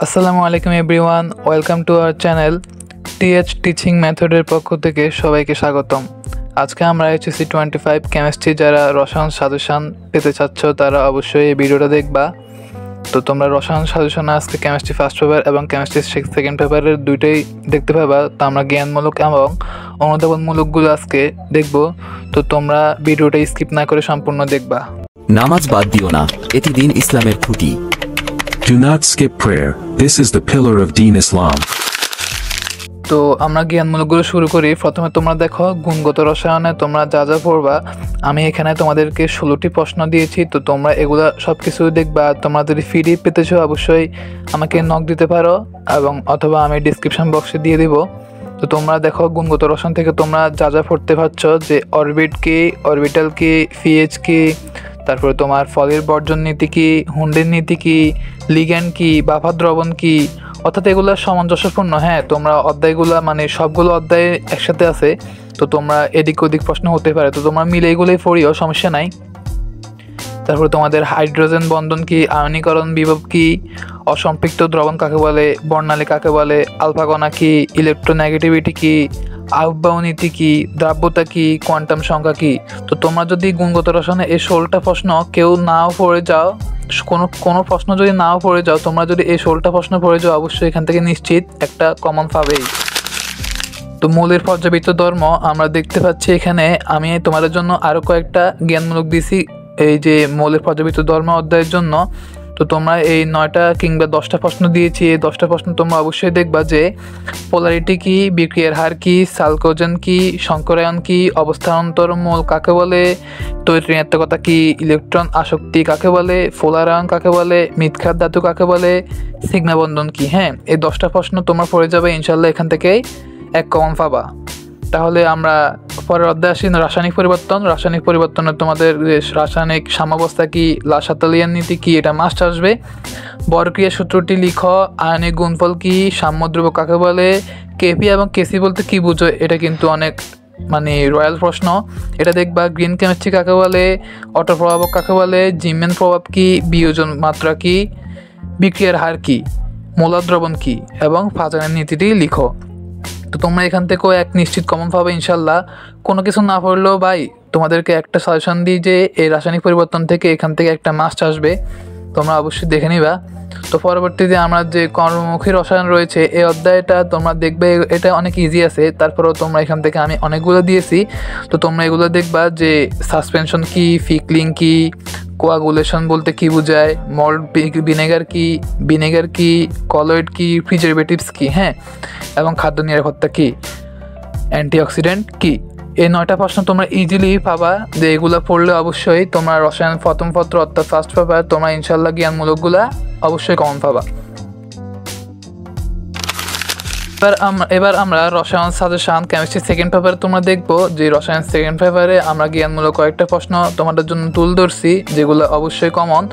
আসসালামু আলাইকুম everyone, welcome to our channel teach teaching মেথডের পক্ষ থেকে সবাইকে স্বাগতম। আজকে আমরা HSC 25 কেমিস্ট্রি যারা রসায়ন সাজেশন পেতে চাচ্ছ তারা অবশ্যই এই ভিডিওটা দেখবা। তো তোমরা রসায়ন সাজেশনে আজকে কেমিস্ট্রি ফার্স্ট পেপার এবং কেমিস্ট্রি সেকেন্ড পেপারের দুইটাই দেখতে পাবা। তো আমরা জ্ঞানমূলক এবং অনুধাবনমূলকগুলো আজকে দেখব। তো তোমরা ভিডিওটা স্কিপ না করে সম্পূর্ণ দেখবা। নামাজ বাদ দিও না, এটি দিন ইসলামের খুঁটি। Do not skip prayer. This is the pillar of Deen Islam. তো আমরা জ্ঞানমূলকগুলো শুরু করি। প্রথমে তোমরা দেখো গুণগত রসায়নে তোমরা যা যা পড়বা। আমি এখানে তোমাদেরকে 16টি প্রশ্ন দিয়েছি, তো তোমরা এগুলা সব কিছু দেখবা। তোমরা যদি পিডিএফ পেতেছো অবশ্যই আমাকে নক দিতে পারো এবং অথবা আমি ডিসক্রিপশন বক্সে দিয়ে দিব। তো তোমরা দেখো গুণগত রসায়ন থেকে তোমরা যা যা পড়তে পারছো, যে অরবিট কি, অরবিটাল কি, পিএইচ কি, তারপরে তোমার ফলের বর্জন নীতি কি, হুন্ডের নীতি কি, লিগ্যান্ড কি, বাফা দ্রবণ কি, অর্থাৎ এগুলো সামঞ্জস্যপূর্ণ। হ্যাঁ, তোমরা অধ্যায়গুলো মানে সবগুলো অধ্যায় একসাথে আছে, তো তোমরা এদিক ওদিক প্রশ্ন হতে পারে, তো তোমরা মিলে এগুলোই পড়িও, সমস্যা নাই। তারপরে তোমাদের হাইড্রোজেন বন্ধন কি, আয়নীকরণ বিভব কি, অসম্পৃক্ত দ্রবণ কাকে বলে, বর্ণালী কাকে বলে, আলফা কণা কি, ইলেকট্রোনেগেটিভিটি কি, আহ্বায়ক নীতি কি, দ্রাব্যতা কি, কোয়ান্টাম সংখ্যা কি। তো তোমরা যদি গুণগত রসায়নে এই 16টা প্রশ্ন কেউ নাও পড়ে যাও, কোনো প্রশ্ন যদি নাও পড়ে যাও, তোমরা যদি এই 16টা প্রশ্ন পড়ে যাও অবশ্যই এখান থেকে নিশ্চিত একটা কমন পাবেই। তো মৌলের পর্যাবৃত্ত ধর্ম আমরা দেখতে পাচ্ছি এখানে। আমি তোমাদের জন্য আরও কয়েকটা জ্ঞানমূলক দিছি এই যে মৌলের পর্যাবৃত্ত ধর্ম অধ্যায়ের জন্য। তো তোমরা এই 9টা কিংবা 10টা প্রশ্ন দিয়েছি, এই 10টা প্রশ্ন তোমরা অবশ্যই দেখবা যে পোলারিটি কি, বিক্রিয়ার হার কি, সালকোজেন কি, সংকরায়ন কি, অবস্থানান্তর মৌল কাকে বলে, তৈরি-ঋণাত্মকতা কি, ইলেকট্রন আসক্তি কাকে বলে, ফোলারায়ন কাকে বলে, মৃৎক্ষার ধাতু কাকে বলে, সিগমা বন্ধন কি। হ্যাঁ, এই 10টা প্রশ্ন তোমরা পড়ে যাবে ইনশাল্লাহ, এখান থেকেই এক কমন পাবা। তাহলে আমরা পরের অধ্যায় আসি, রাসায়নিক পরিবর্তন। রাসায়নিক পরিবর্তনে তোমাদের রাসায়নিক সাম্যাবস্থা কি, লাসাতালিয়ান নীতি কি, এটা মাস্ট আসবে। বরক্রিয়া সূত্রটি লিখো। আয়নিক গুণফল কি, সাম্যদ্রব্য কাকে বলে, কেপি এবং কেসি বলতে কি বুঝো, এটা কিন্তু অনেক মানে রয়্যাল প্রশ্ন, এটা দেখবা। গ্রিন কেমিস্ট্রি কাকে বলে, অটো প্রভাবক কাকে বলে, জিমেন প্রভাব কি, বিয়োজন মাত্রা কি, বিক্রিয়ার হার কি, মোলার দ্রবণ কি এবং ফাজানের নীতিটি লিখো। তো তোমরা এখান থেকেও এক নিশ্চিত কমন পাবে ইনশাল্লাহ। কোনো কিছু না পড়লেও ভাই তোমাদেরকে একটা সাজেশন দিই যে এই রাসায়নিক পরিবর্তন থেকে এখান থেকে একটা মাস্ট আসবে, তোমরা অবশ্যই দেখে নিবা। তো পরবর্তীতে আমরা যে কর্মমুখী রসায়ন রয়েছে এই অধ্যায়টা তোমরা দেখবে, এটা অনেক ইজি আছে, তারপরেও তোমরা এখান থেকে আমি অনেকগুলো দিয়েছি, তো তোমরা এগুলো দেখবা যে সাসপেনশন কি, ফিকলিং কি, কোয়াগুলেশন বলতে কি বোঝায়, মল্ট ভিনেগার কি, কলয়েড কি, প্রিজারভেটিভস কি, হ্যাঁ, এবং খাদ্য নিরাপত্তা কি, অ্যান্টিঅক্সিডেন্ট কি। এই 9টা প্রশ্ন তোমরা ইজিলি পাবা, যে এগুলো পড়লে অবশ্যই তোমরা রসায়ন প্রথম পত্র অর্থাৎ ফার্স্ট পেপার তোমরা ইনশাল্লাহ জ্ঞানমূলকগুলা অবশ্যই কমন পাবা। এবার আমরা রসায়ন সাজেশন কেমিস্ট্রি সেকেন্ড পেপারে তোমরা দেখবো যে রসায়ন সেকেন্ড পেপারে আমরা জ্ঞানমূলক কয়েকটা প্রশ্ন তোমাদের জন্য তুল ধরছি, যেগুলো অবশ্যই কমন।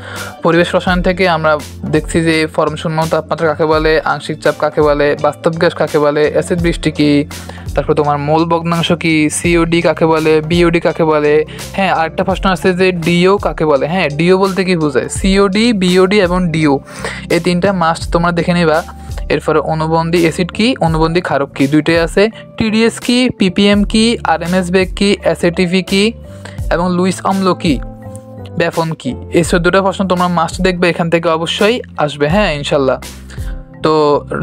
পরিবেশ রসায়ন থেকে আমরা দেখছি যে ফরম শূন্য তাপমাত্রা কাকে বলে, আংশিক চাপ কাকে বলে, বাস্তব গ্যাস কাকে বলে, অ্যাসিড বৃষ্টি কি, তারপর তোমার মূল ভগ্নাংশ কি, সিওডি কাকে বলে, বিওডি কাকে বলে। হ্যাঁ, আরেকটা প্রশ্ন আছে যে ডিও কাকে বলে। হ্যাঁ, ডিও বলতে কি বোঝায়, সিওডি, বিওডি এবং ডিও, এই 3টা মাস্ট তোমরা দেখে নিবা। এরপরে অনুবন্ধী অ্যাসিড কি, অনুবন্ধী ক্ষারক কি, দুইটাই আছে। টিডিএস কি, পিপিএম কি, আরএমএস বেগ কি, অ্যাসিটিভি কি এবং লুইস অম্ল কি, ব্যাফন কি। এই 14টা প্রশ্ন তোমরা মাস্ট দেখবে, এখান থেকে অবশ্যই আসবে। হ্যাঁ, ইনশাল্লাহ। তো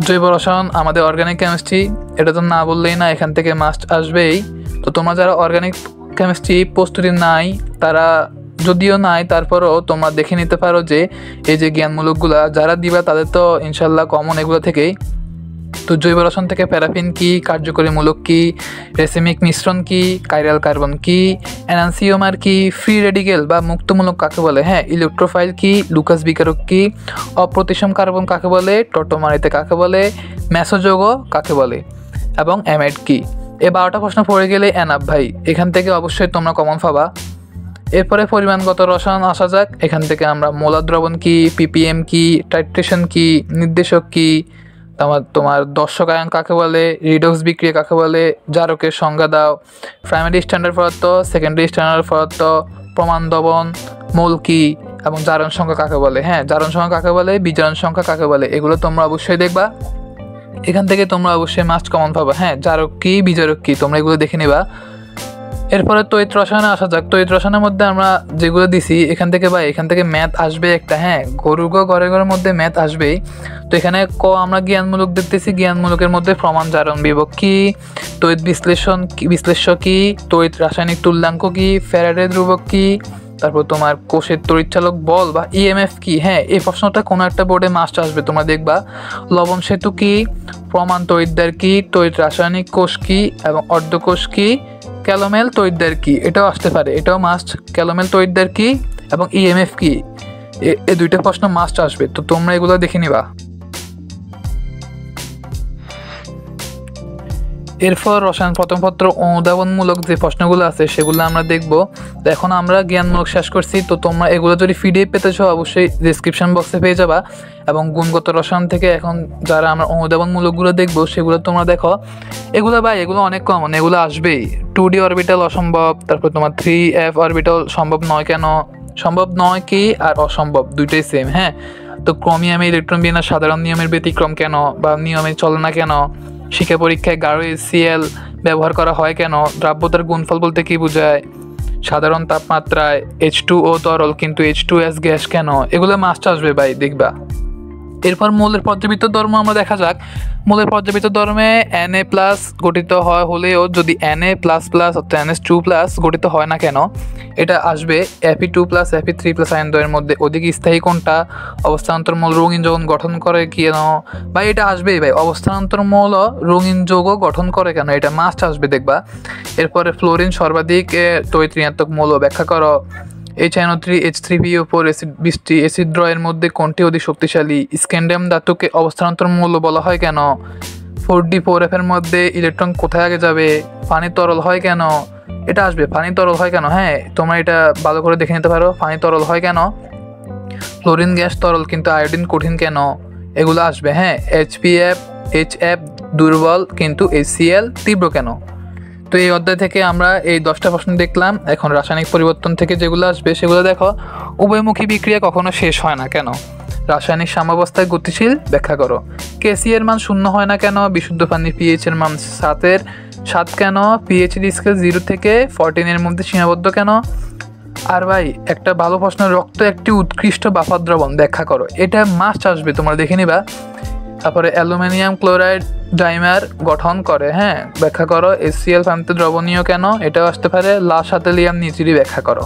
জৈব রসায়ন আমাদের অর্গানিক কেমিস্ট্রি, এটা তো না বললেই না, এখান থেকে মাস্ট আসবেই। তো তোমরা যারা অর্গানিক কেমিস্ট্রি প্রস্তুতি নাই, তারা যদিও নাই তারপরও তোমরা দেখে নিতে পারো যে এই যে জ্ঞানমূলকগুলা যারা দিবা তাদের তো ইনশাল্লাহ কমন এগুলো থেকেই। তো জৈব রসায়ন থেকে প্যারাফিন কি, কার্যকরী মূলক কি, রেসিমিক মিশ্রণ কি, কাইরাল কার্বন কি, এনান্সিওমার কি, ফ্রি রেডিকেল বা মুক্তমূলক কাকে বলে, হ্যাঁ, ইলেকট্রোফাইল কি, লুকাস বিকারক কি, অপ্রতিসম কার্বন কাকে বলে, টটোমারিতে কাকে বলে, মেসোযৌগ কাকে বলে এবং অ্যামাইড কি। এই 12টা প্রশ্ন পড়ে গেলে এনাফ ভাই, এখান থেকে অবশ্যই তোমরা কমন পাবা। এরপরে পরিমাণগত রসায়ন আসা যাক। এখান থেকে আমরা মোলার দ্রবণ কি, পিপিএম কি, টাইট্রেশন কি, নির্দেশক কি, তোমার দর্শক আয়ন কাকে বলে, রিডক্স বিক্রিয়া কাকে বলে, জারকের সংজ্ঞা দাও, প্রাইমারি স্ট্যান্ডার্ড পদার্থ, সেকেন্ডারি স্ট্যান্ডার্ড পদার্থ, প্রমাণ দ্রবণ, মোল কি এবং জারণ সংখ্যা কাকে বলে। হ্যাঁ, জারণ সংখ্যা কাকে বলে, বিজারণ সংখ্যা কাকে বলে, এগুলো তোমরা অবশ্যই দেখবা। এখান থেকে তোমরা অবশ্যই মাস্ট কমন পাবা। হ্যাঁ, জারক কি, বিজারক কি, তোমরা এগুলো দেখে নিবা। এরপরে তড়িৎ রসায়নে আসা যাক। তড়িৎ রসায়নের মধ্যে আমরা যেগুলো দিছি এখান থেকে ম্যাথ আসবে একটা। হ্যাঁ, ঘরের মধ্যে ম্যাথ আসবেই। তো এখানে আমরা জ্ঞানমূলক দেখতেছি, জ্ঞানমূলকের মধ্যে প্রমাণ, জারণ, বিভব কি, তড়িৎ বিশ্লেষ্য কি, তড়িৎ রাসায়নিক তুল্যাঙ্ক কি, ফ্যারাডে ধ্রুবক কি, তারপর তোমার কোষের তড়িৎচালক বল বা ইএমএফ কি। হ্যাঁ, এই প্রশ্নটা কোনো একটা বোর্ডে মাস্ট আসবে, তোমরা দেখবা। লবণ সেতু কি, প্রমাণ তড়িৎদ্বার কি, তড়িৎ রাসায়নিক কোষ কি এবং অর্ধকোষ কি, ক্যালোমেল তড়িৎদ্বার কি, এটাও আসতে পারে, এটাও মাস্ট। ক্যালোমেল তড়িৎদ্বার কি এবং ইএমএফ কি, এই দুইটা প্রশ্ন মাস্ট আসবে। তো তোমরা এগুলো দেখে নিবা। এরপর রসায়ন প্রথম পত্র অনুধাবনমূলক যে প্রশ্নগুলো আছে সেগুলো আমরা দেখব। তো এখন আমরা জ্ঞানমূলক শেষ করছি। তো তোমরা এগুলো যদি পিডিএফ পেতে চাও অবশ্যই ডেসক্রিপশন বক্সে পেয়ে যাবা। এবং গুণগত রসায়ন থেকে এখন যারা আমরা অনুধাবনমূলকগুলো দেখবো সেগুলো তোমরা দেখো। এগুলো অনেক কমন, এগুলো আসবেই। 2D অরবিটাল অসম্ভব, তারপর তোমার 3F অরবিটাল সম্ভব নয় কেন, সম্ভব নয় কি আর অসম্ভব দুইটাই সেম। হ্যাঁ, তো ক্রোমিয়ামে ইলেকট্রন বিন্যাস সাধারণ নিয়মের ব্যতিক্রম কেন বা নিয়মে চলে না কেন, শিক্ষা পরীক্ষায় গাঢ় HCl ব্যবহার করা হয় কেন, দ্রাব্যতার গুণফল বলতে কি বোঝায়, সাধারণ তাপমাত্রায় H2O তরল কিন্তু H2S গ্যাস কেন, এগুলো মাস্ট আসবে ভাই, দেখবা। এরপর মৌলের পর্যাবৃত্ত ধর্ম আমরা দেখা যাক। মৌলের পর্যাবৃত্ত ধর্মে Na+ গঠিত হয় হলেও যদি Na++ অর্থাৎ NH2+ গঠিত হয় না কেন, এটা আসবে। Fe2+, Fe3+ আয়ন দ্বয়ের মধ্যে অধিক স্থায়ী কোনটা, অবস্থান্তর মৌল রঙিন যৌগ গঠন করে কেন, ভাই এটা আসবেই ভাই। অবস্থান্তর মৌল রঙিন যৌগ গঠন করে কেন, এটা মাস্ট আসবে, দেখবা। এরপরে ফ্লোরিন সর্বাধিক তড়িৎ ঋণাত্মক মৌল ব্যাখ্যা করো। H3PO4 অ্যাসিড 20টি অ্যাসিড দ্রয়ের মধ্যে কোনটি অধিক শক্তিশালী, স্ক্যান্ডিয়াম ধাতুকে অবস্থান্তর মৌল বলা হয় কেন, 4D4F এর মধ্যে ইলেকট্রন কোথায় আগে যাবে, পানি তরল হয় কেন, এটা আসবে। পানি তরল হয় কেন, হ্যাঁ তোমরা এটা ভালো করে দেখে নিতে পারো। পানি তরল হয় কেন, ফ্লোরিন গ্যাস তরল কিন্তু আয়োডিন কঠিন কেন, এগুলো আসবে। হ্যাঁ, HF দুর্বল কিন্তু HCl তীব্র কেন। তো এই অধ্যায় থেকে আমরা এই 10টা প্রশ্ন দেখলাম। এখন রাসায়নিক পরিবর্তন থেকে যেগুলো আসবে সেগুলো দেখো। উভয়মুখী বিক্রিয়া কখনো শেষ হয় না কেন, রাসায়নিক সাম্যাবস্থায় গতিশীল ব্যাখ্যা করো। কেসি এর মান 0 হয় না কেন, বিশুদ্ধ পানির পিএইচ এর মান 7 কেন, পিএইচ স্কেল 0 থেকে 14 এর মধ্যে সীমাবদ্ধ কেন। আর ভাই একটা ভালো প্রশ্ন, রক্ত একটি উৎকৃষ্ট বাফার দ্রবণ ব্যাখ্যা করো, এটা মাস্ট আসবে, তোমরা দেখে নিবা। তারপরে অ্যালুমিনিয়াম ক্লোরাইড ডাইমার গঠন করে, হ্যাঁ ব্যাখ্যা করো। HCl পানিতে দ্রবণীয় কেন, এটাও আসতে পারে। লা সাতেলিয়াম নিচিরি ব্যাখ্যা করো,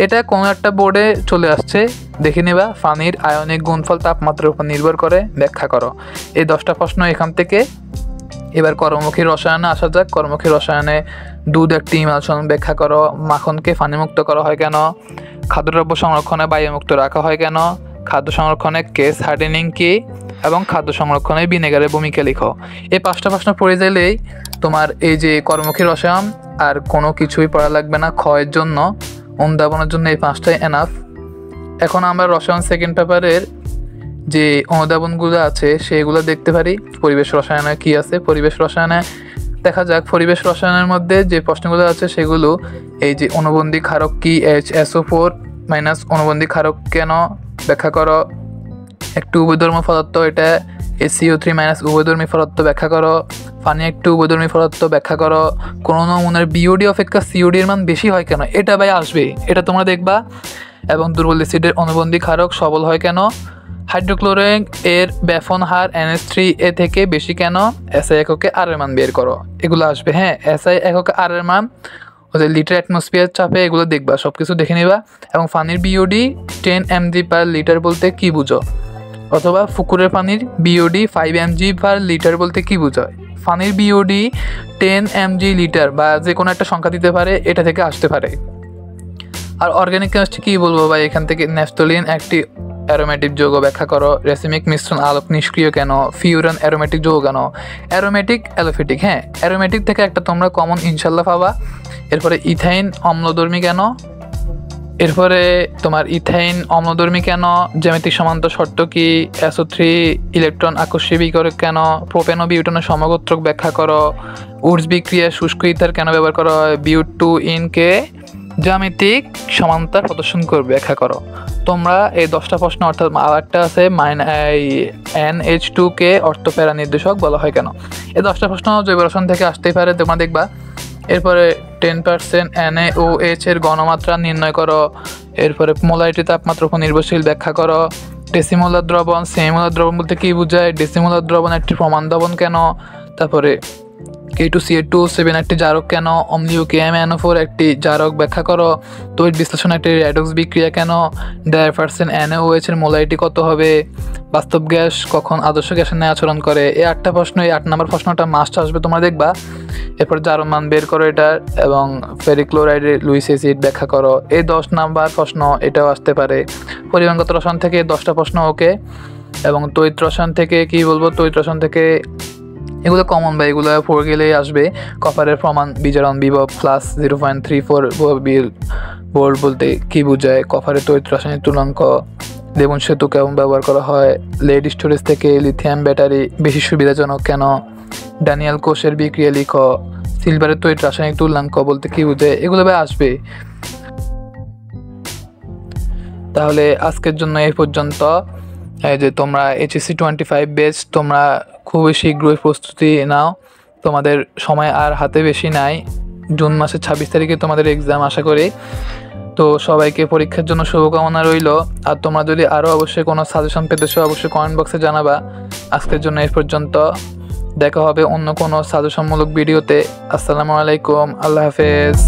এটা কোনো একটা বোর্ডে চলে আসছে, দেখে নিবা। পানির আয়নিক গুণফল তাপমাত্রার উপর নির্ভর করে, ব্যাখ্যা করো। এই 10টা প্রশ্ন এখান থেকে। এবার কর্মমুখী রসায়নে আসা যাক। কর্মমুখী রসায়নে দুধ একটি ইমালশন ব্যাখ্যা করো। মাখনকে পানিমুক্ত করা হয় কেন, খাদ্যদ্রব্য সংরক্ষণে বায়ুমুক্ত রাখা হয় কেন, খাদ্য সংরক্ষণে কেস হার্ডেনিং কি এবং খাদ্য সংরক্ষণে ভিনেগারের ভূমিকা লিখো। এই 5টা প্রশ্ন পড়ে গেলেই তোমার এই যে কর্মমুখী রসায়ন আর কোনো কিছুই পড়া লাগবে না। ক্ষয়ের জন্য, অনুধাবনের জন্য এই 5টাই এনাফ। এখন আমরা রসায়ন সেকেন্ড পেপারের যে অনুধাবনগুলো আছে সেগুলো দেখতে পারি। পরিবেশ রসায়নে কি আছে, পরিবেশ রসায়নে দেখা যাক। পরিবেশ রসায়নের মধ্যে যে প্রশ্নগুলো আছে সেগুলো এই যে অনুবন্ধী ক্ষারক কি, HSO4- অনুবন্ধী ক্ষারক কেন, ব্যাখ্যা করো। একটু উভয়ধর্মী পদার্থ, এটা CO3- উভয়ধর্মী পদার্থ, ব্যাখ্যা করো। পানি একটু উভয়ধর্মী পদার্থ, ব্যাখ্যা করো। কোনো নমুনার বিওডি অপেক্ষা সিওডি এর মান বেশি হয় কেন, এটা ভাই আসবে, এটা তোমরা দেখবা। এবং দুর্বল অ্যাসিডের অনুবন্ধী ক্ষারক সবল হয় কেন, হাইড্রোক্লোরিক এর ব্যাফন হার NH3A থেকে বেশি কেন, SI এককে আর এর মান বের করো, এগুলো আসবে। হ্যাঁ, SI এককে আর এর মান ওদের লিটার অ্যাটমসফিয়ার চাপে, এগুলো দেখবা, সব কিছু দেখে নিবা। এবং পানির বিওডি 10 mg/লিটার বলতে কি বুঝো, অথবা পুকুরের পানির বিওডি 5 mg/লিটার বলতে কি বোঝায়। পানির বিওডি 10 mg/লিটার বা যে কোনো একটা সংখ্যা দিতে পারে, এটা থেকে আসতে পারে। আর অর্গানিক কেমিস্ট্রি কি বলবো ভাই, এখান থেকে ন্যাফথলিন একটি অ্যারোমেটিক যৌগ, ব্যাখ্যা করো। রেসিমিক মিশ্রণ আলোক নিষ্ক্রিয় কেন, ফিউরান অ্যারোমেটিক যৌগ কেন, অ্যারোমেটিক অ্যালোফিটিক। হ্যাঁ, অ্যারোমেটিক থেকে একটা তোমরা কমন ইনশাল্লাহ পাবা। এরপরে ইথাইন অম্লধর্মী কেন, এরপরে তোমার ইথাইন অম্লধর্মী কেন, জ্যামিতিক সমান্তর শর্ত কি, SO3 ইলেকট্রন আকর্ষী বিকরক কেন, প্রোপেন ও বিউটানের সমগোত্রক ব্যাখ্যা করো। উডস বিক্রিয়া শুষ্ক ইথার কেন ব্যবহার করা হয়, বিউট2 ইন কে জ্যামিতিক সমান্তরাল প্রদর্শন করবে, ব্যাখ্যা করো। তোমরা এই 10টা প্রশ্ন, অর্থাৎ আরেকটা আছে NH2 কে অর্থপ্যারা নির্দেশক বলা হয় কেন। এই 10টা প্রশ্ন জৈব রসায়ন থেকে আসতেই পারে, তোমরা দেখবা। এরপরে 10% NaOH এর ঘনমাত্রা নির্ণয় করো। এরপরে মোলারিটি তাপমাত্রার উপর নির্ভরশীল, ব্যাখ্যা করো। ডেসিমোলার দ্রবণ, সেমিমোলার দ্রবণ বলতে কী বোঝায়, ডেসিমোলার দ্রবণ একটি প্রমাণ দ্রবণ কেন, তারপরে K2CH2 একটি জারক কেন, অম্লীয় KMnO4 একটি জারক, ব্যাখ্যা করো। তড়িৎ বিশ্লেষণ একটি রেডক্স বিক্রিয়া কেন, 10% NaOH এর মোলারিটি কত হবে, বাস্তব গ্যাস কখন আদর্শ গ্যাসের ন্যায় আচরণ করে। এই 8টা প্রশ্ন, এই 8 নম্বর প্রশ্নটা মাস্ট আসবে, তোমরা দেখবা। এরপর জারণ মান বের করো এটার, এবং ফেরিক্লোরাইডের লুইস অ্যাসিড ব্যাখ্যা করো। এই 10 নাম্বার প্রশ্ন এটাও আসতে পারে। পরিমাণগত রসায়ন থেকে 10টা প্রশ্ন ওকে। এবং তড়িৎ রসায়ন থেকে কি বলবো, তড়িৎ রসায়ন থেকে এগুলো কমন বা এগুলো 4 গেলেই আসবে। কপারের প্রমাণ, বিজারণ বিভব +0.34 ভোল্ট বলতে কি বোঝায়, কপারের তড়িৎ রাসায়নিক তুলনাঙ্ক, লেবন সেতু কেমন ব্যবহার করা হয়, লেড স্টোরেজ থেকে লিথিয়াম ব্যাটারি বেশি সুবিধাজনক কেন, ড্যানিয়েল কোষের বিক্রিয়া লিখো, সিলভারের তড়িৎ রাসায়নিক তুলনাঙ্ক বলতে কি বোঝায়, এগুলো আসবে। তাহলে আজকের জন্য এই পর্যন্ত। এই যে তোমরা HSC 25 ব্যাচ, তোমরা খুবই শীঘ্রই প্রস্তুতি নাও, তোমাদের সময় আর হাতে বেশি নাই। জুন মাসের 26 তারিখে তোমাদের এক্সাম আশা করি। তো সবাইকে পরীক্ষার জন্য শুভকামনা রইল। আর তোমরা যদি আরও অবশ্যই কোনো সাজেশন পেতে চাও অবশ্যই কমেন্ট বক্সে জানাবা। আজকের জন্য এই পর্যন্ত, দেখা হবে অন্য কোনো সাজেশনমূলক ভিডিওতে। আসসালামু আলাইকুম, আল্লাহ হাফেজ।